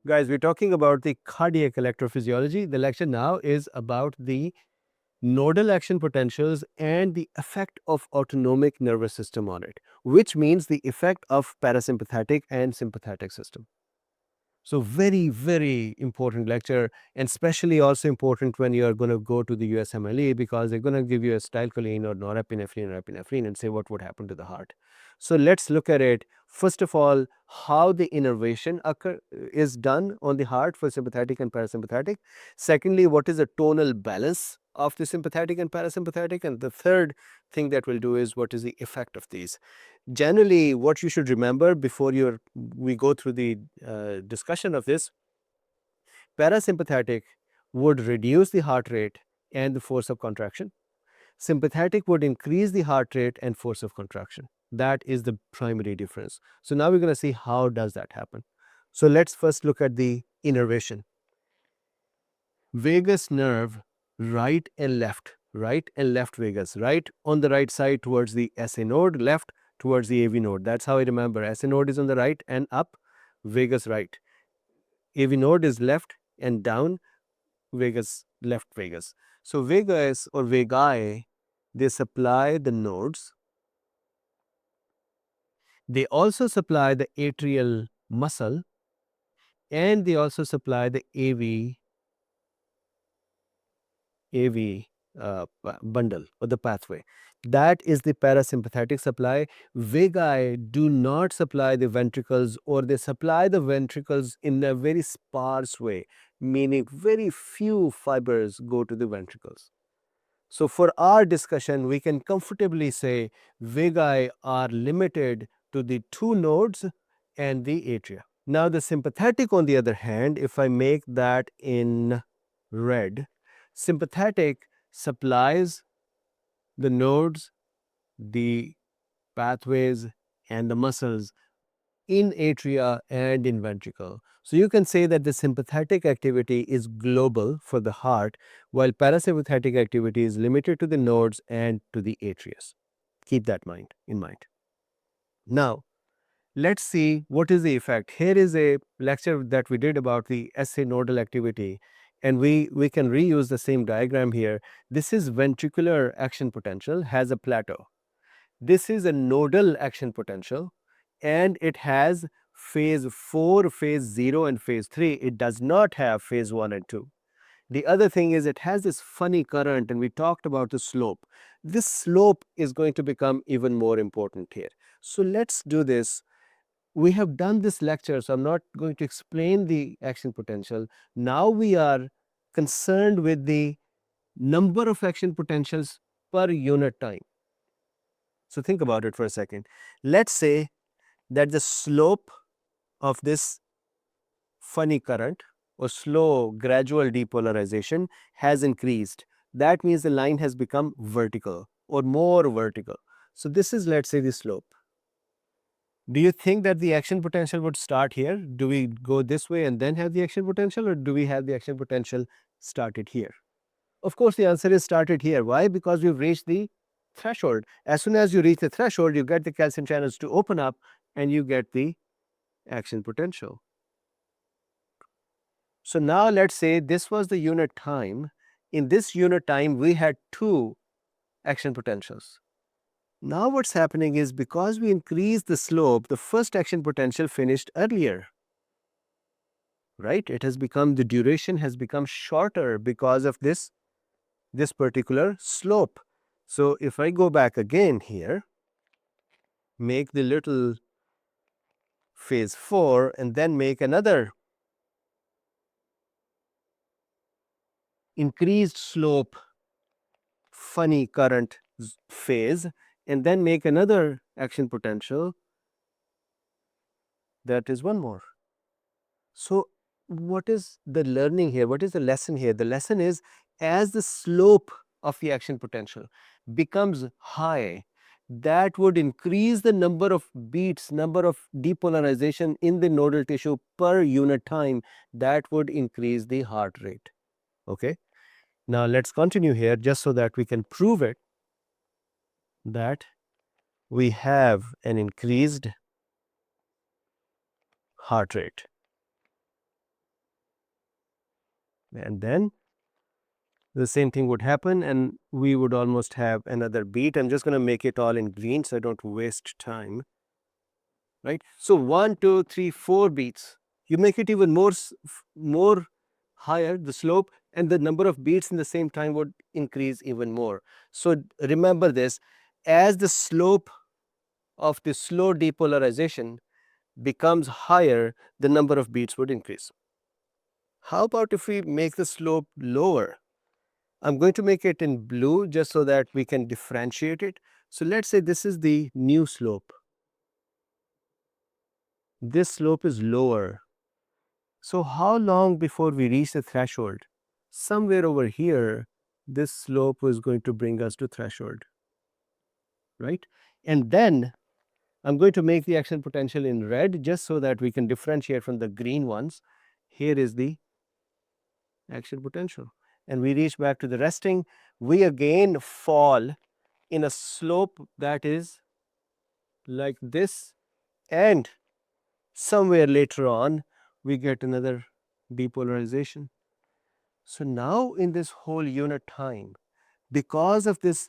Guys, we're talking about the cardiac electrophysiology. The lecture now is about the nodal action potentials and the effect of autonomic nervous system on it, which means the effect of parasympathetic and sympathetic system. So very, very important lecture, and especially also important when you are going to go to the USMLE, because they're going to give you a acetylcholine or norepinephrine or epinephrine and say what would happen to the heart. So let's look at it. First of all, how the innervation is done on the heart for sympathetic and parasympathetic. Secondly, what is the tonal balance of the sympathetic and parasympathetic. And the third thing that we'll do is what is the effect of these. Generally, what you should remember before we go through the discussion of this, parasympathetic would reduce the heart rate and the force of contraction. Sympathetic would increase the heart rate and force of contraction. That is the primary difference. So now we're going to see how does that happen. So let's first look at the innervation. Vagus nerve, right and left vagus, right on the right side towards the SA node, left towards the AV node. That's how I remember. SA node is on the right and up, vagus right. AV node is left and down, vagus left vagus. So vagus or vagi, they supply the nodes. They also supply the atrial muscle, and they also supply the AV bundle or the pathway. That is the parasympathetic supply. Vagi do not supply the ventricles, or they supply the ventricles in a very sparse way, meaning very few fibers go to the ventricles. So for our discussion, we can comfortably say vagi are limited to the two nodes and the atria. Now the sympathetic, on the other hand, if I make that in red, sympathetic supplies the nodes, the pathways, and the muscles in atria and in ventricle. So you can say that the sympathetic activity is global for the heart, while parasympathetic activity is limited to the nodes and to the atria. Keep that in mind. Now, let's see what is the effect. Here is a lecture that we did about the SA nodal activity, and we can reuse the same diagram here. This is ventricular action potential, has a plateau. This is a nodal action potential, and it has phase 4, phase 0, and phase 3. It does not have phase 1 and 2. The other thing is it has this funny current, and we talked about the slope. This slope is going to become even more important here. So let's do this. We have done this lecture, so I'm not going to explain the action potential. Now we are concerned with the number of action potentials per unit time. So think about it for a second. Let's say that the slope of this funny current or slow gradual depolarization has increased. That means the line has become vertical or more vertical. So this is, let's say, the slope. Do you think that the action potential would start here? Do we go this way and then have the action potential, or do we have the action potential started here? Of course, the answer is started here. Why? Because we've reached the threshold. As soon as you reach the threshold, you get the calcium channels to open up and you get the action potential. So now let's say this was the unit time. In this unit time, we had two action potentials. Now what's happening is, because we increased the slope, the first action potential finished earlier. Right? It has become, the duration has become shorter because of this particular slope. So if I go back again here, make the little phase 4 and then make another increased slope funny current phase, and then make another action potential, that is one more. So what is the learning here? What is the lesson here? The lesson is, as the slope of the action potential becomes high, that would increase the number of beats, number of depolarization in the nodal tissue per unit time. That would increase the heart rate. Okay. Now let's continue here, just so that we can prove it, that we have an increased heart rate. And then the same thing would happen, and we would almost have another beat. I'm just going to make it all in green so I don't waste time. Right? So 1, 2, 3, 4 beats. You make it even more higher, the slope, and the number of beats in the same time would increase even more. So remember this, as the slope of the slow depolarization becomes higher, the number of beats would increase. How about if we make the slope lower? I'm going to make it in blue just so that we can differentiate it. So let's say this is the new slope. This slope is lower. So how long before we reach the threshold? Somewhere over here, this slope was going to bring us to threshold, right? And then I'm going to make the action potential in red just so that we can differentiate from the green ones. Here is the action potential. And we reach back to the resting. We again fall in a slope that is like this, and somewhere later on, we get another depolarization. So now in this whole unit time, because of this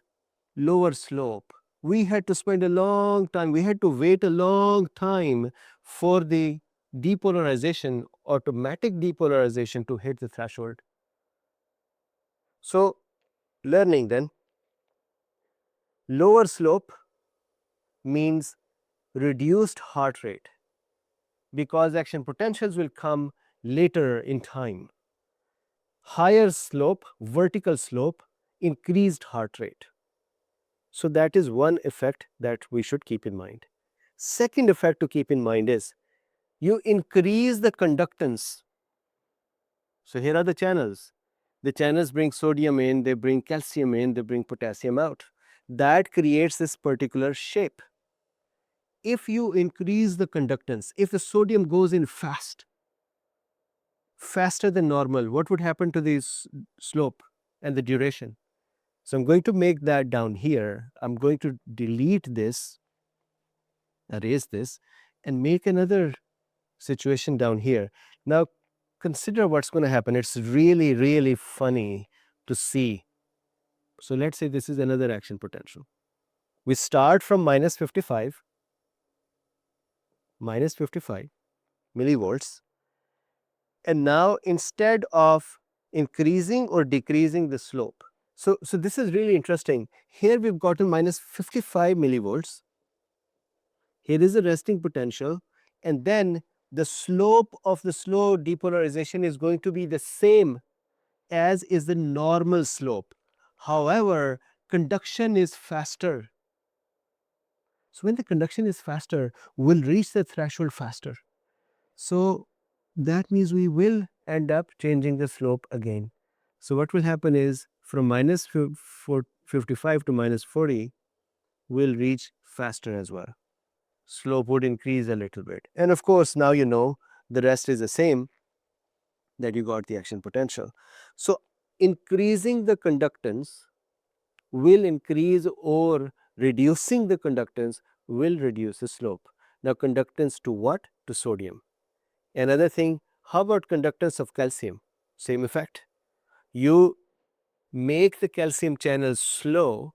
lower slope, we had to spend a long time, we had to wait a long time for the depolarization, automatic depolarization to hit the threshold. So learning then, lower slope means reduced heart rate because action potentials will come later in time. Higher slope, vertical slope, increased heart rate. So that is one effect that we should keep in mind. Second effect to keep in mind is you increase the conductance. So here are the channels. The channels bring sodium in, they bring calcium in, they bring potassium out. That creates this particular shape. If you increase the conductance, if the sodium goes in faster than normal, what would happen to the slope and the duration? So I'm going to make that down here. I'm going to delete this, erase this, and make another situation down here. Now consider what's going to happen. It's really, really funny to see. So let's say this is another action potential. We start from minus 55 millivolts. And now instead of increasing or decreasing the slope. So this is really interesting. Here we've gotten minus 55 millivolts. Here is the resting potential, and then the slope of the slow depolarization is going to be the same as is the normal slope. However, conduction is faster. So when the conduction is faster, we'll reach the threshold faster. So that means we will end up changing the slope again. So what will happen is from minus 55 to minus 40, we'll reach faster as well. Slope would increase a little bit. And of course, now you know the rest is the same, that you got the action potential. So increasing the conductance will increase, or reducing the conductance will reduce the slope. Now conductance to what? To sodium. Another thing, how about conductance of calcium? Same effect. You make the calcium channels slow,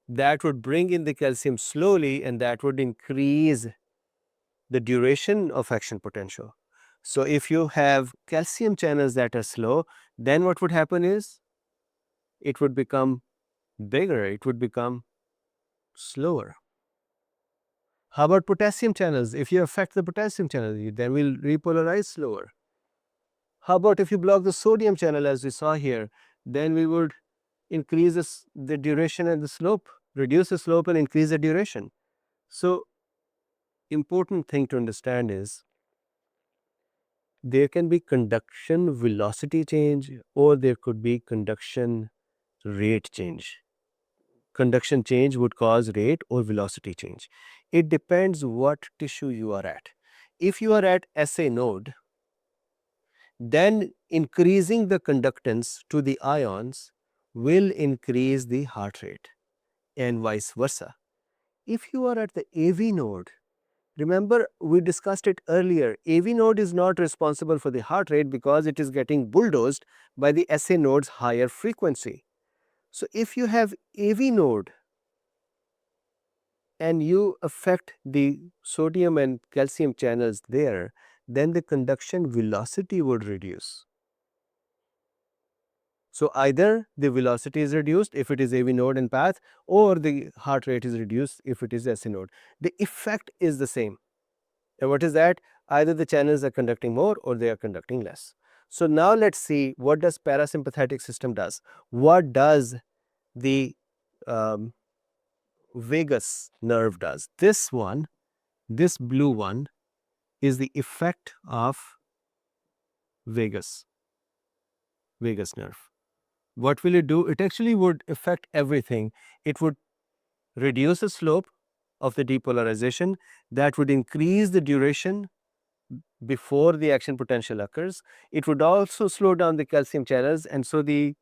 that would bring in the calcium slowly, and that would increase the duration of action potential. So if you have calcium channels that are slow, then what would happen is it would become bigger, it would become slower. How about potassium channels? If you affect the potassium channel, then we'll repolarize slower. How about if you block the sodium channel, as we saw here, then we would increase the duration and the slope, reduce the slope and increase the duration. So important thing to understand is there can be conduction velocity change, or there could be conduction rate change. Conduction change would cause rate or velocity change. It depends what tissue you are at. If you are at SA node, then increasing the conductance to the ions will increase the heart rate, and vice versa. If you are at the AV node, Remember, we discussed it earlier. AV node is not responsible for the heart rate because it is getting bulldozed by the SA node's higher frequency. So if you have AV node and you affect the sodium and calcium channels there, then the conduction velocity would reduce. So either the velocity is reduced if it is AV node and path, or the heart rate is reduced if it is SA node. The effect is the same. And what is that? Either the channels are conducting more or they are conducting less. So now let's see what does parasympathetic system does. What does the vagus nerve does? This one, this blue one, is the effect of vagus nerve. What will it do? It actually would affect everything. It would reduce the slope of the depolarization. That would increase the duration before the action potential occurs. It would also slow down the calcium channels, and so the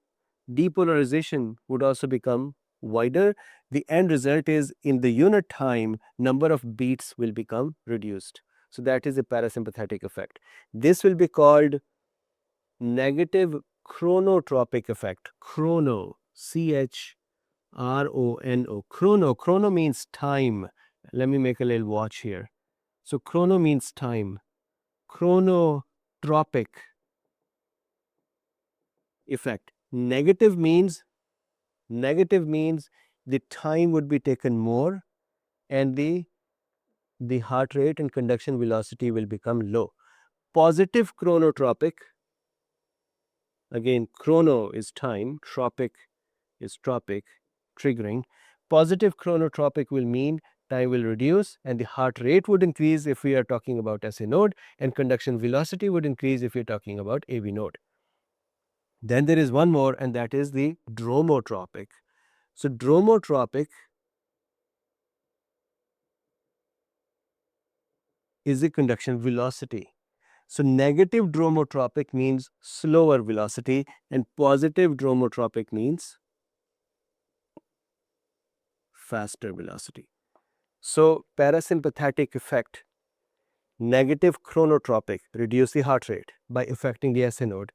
depolarization would also become wider. The end result is, in the unit time, number of beats will become reduced. So that is a parasympathetic effect. This will be called negative chronotropic effect. Chrono, chrono. Chrono means time. Let me make a little watch here. So chrono means time. Chronotropic effect. Negative means the time would be taken more and the heart rate and conduction velocity will become low. Positive chronotropic, again chrono is time, tropic is tropic, triggering. Positive chronotropic will mean time will reduce and the heart rate would increase if we are talking about SA node, and conduction velocity would increase if we are talking about AV node. Then there is one more, and that is the dromotropic. So dromotropic is the conduction velocity. So negative dromotropic means slower velocity and positive dromotropic means faster velocity. So parasympathetic effect, negative chronotropic, reduce the heart rate by affecting the SA node.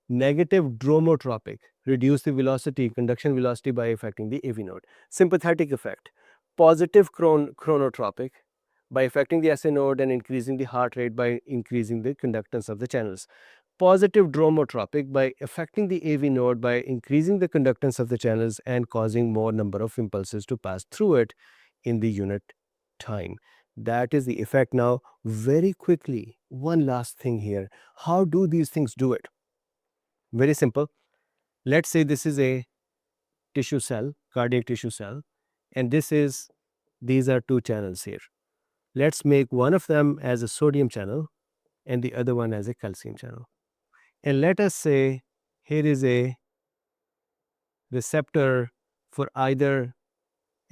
Negative dromotropic, reduce the velocity, conduction velocity by affecting the AV node. Sympathetic effect, positive chronotropic by affecting the SA node and increasing the heart rate by increasing the conductance of the channels. Positive dromotropic by affecting the AV node by increasing the conductance of the channels and causing more number of impulses to pass through it in the unit time. That is the effect. Now, very quickly, one last thing here. How do these things do it? Very simple. Let's say this is a tissue cell, cardiac tissue cell, and these are two channels here. Let's make one of them as a sodium channel and the other one as a calcium channel. And let us say here is a receptor for either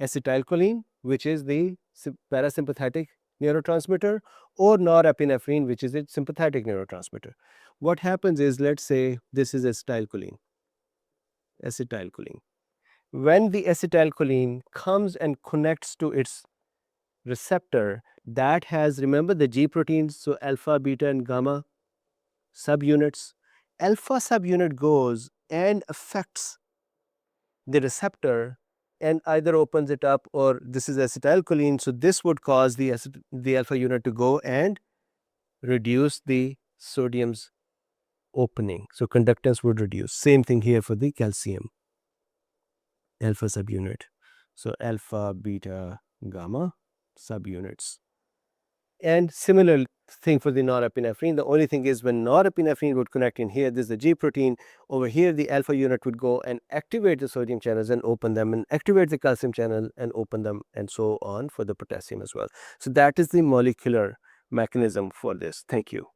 acetylcholine, which is the parasympathetic neurotransmitter, or norepinephrine, which is a sympathetic neurotransmitter. What happens is, let's say this is acetylcholine. When the acetylcholine comes and connects to its receptor that has, remember the G proteins, so alpha, beta, and gamma subunits. Alpha subunit goes and affects the receptor and either opens it up, or this is acetylcholine, so this would cause the alpha unit to go and reduce the sodium's opening. So conductance would reduce. Same thing here for the calcium, alpha subunit. So alpha, beta, gamma subunits. And similar thing for the norepinephrine. The only thing is, when norepinephrine would connect in here, this is the G protein. Over here, the alpha unit would go and activate the sodium channels and open them, and activate the calcium channel and open them, and so on for the potassium as well. So that is the molecular mechanism for this. Thank you.